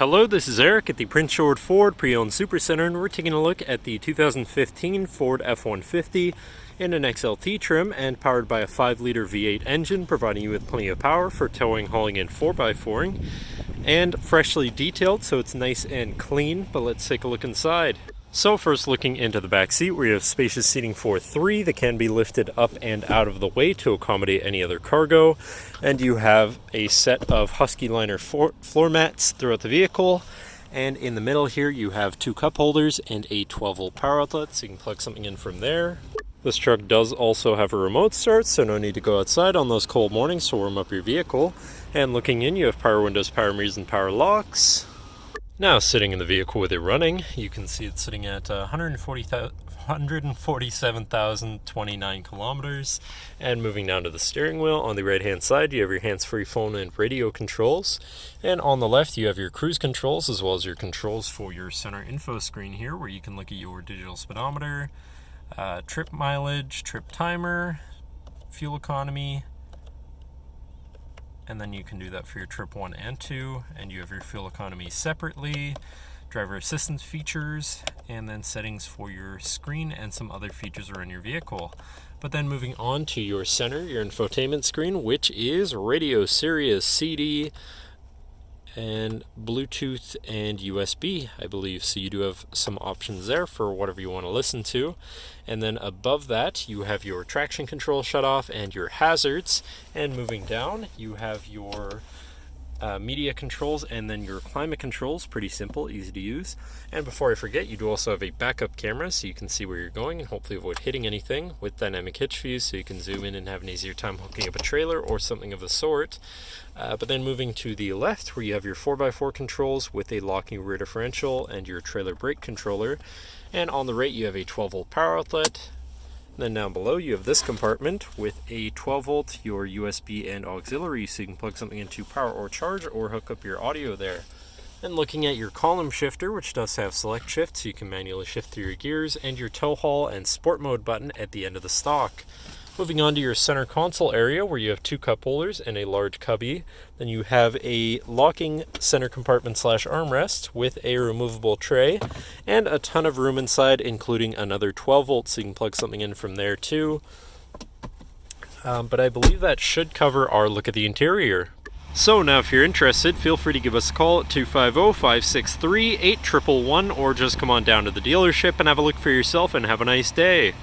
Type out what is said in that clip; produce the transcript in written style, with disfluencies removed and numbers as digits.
Hello, this is Eric at the Prince George Ford Pre-Owned Supercentre, and we're taking a look at the 2015 Ford F-150 in an XLT trim and powered by a 5-liter V8 engine, providing you with plenty of power for towing, hauling, and 4x4ing, and freshly detailed, so it's nice and clean. But let's take a look inside. So first, looking into the back seat, where you have spacious seating for 3 that can be lifted up and out of the way to accommodate any other cargo, and you have a set of Husky liner floor mats throughout the vehicle, and in the middle here you have 2 cup holders and a 12-volt power outlet, so you can plug something in from there. This truck does also have a remote start, so no need to go outside on those cold mornings to warm up your vehicle. And looking in, you have power windows, power mirrors, and power locks. Now, sitting in the vehicle with it running, you can see it's sitting at 147,029 kilometers. And moving down to the steering wheel, on the right-hand side, you have your hands-free phone and radio controls. And on the left, you have your cruise controls, as well as your controls for your center info screen here, where you can look at your digital speedometer, trip mileage, trip timer, fuel economy, and then you can do that for your trip 1 and 2, and you have your fuel economy separately, driver assistance features, and then settings for your screen and some other features around your vehicle. But then moving on to your center, your infotainment screen, which is radio, Sirius, CD, and Bluetooth and USB, I believe. So you do have some options there for whatever you want to listen to. And then above that, you have your traction control shut off and your hazards. And moving down, you have your media controls and then your climate controls. Pretty simple, easy to use. And before I forget, you do also have a backup camera, so you can see where you're going and hopefully avoid hitting anything, with dynamic hitch views, so you can zoom in and have an easier time hooking up a trailer or something of the sort. But then moving to the left, where you have your 4x4 controls with a locking rear differential and your trailer brake controller. And on the right, you have a 12-volt power outlet. And then down below, you have this compartment with a 12-volt, your USB and auxiliary, so you can plug something into power or charge or hook up your audio there. And looking at your column shifter, which does have select shift, so you can manually shift through your gears, and your tow haul and sport mode button at the end of the stock. Moving on to your center console area, where you have 2 cup holders and a large cubby. Then you have a locking center compartment / armrest with a removable tray and a ton of room inside, including another 12 volts, so you can plug something in from there too. But I believe that should cover our look at the interior. So now, if you're interested, feel free to give us a call at 250-563-8111, or just come on down to the dealership and have a look for yourself, and have a nice day.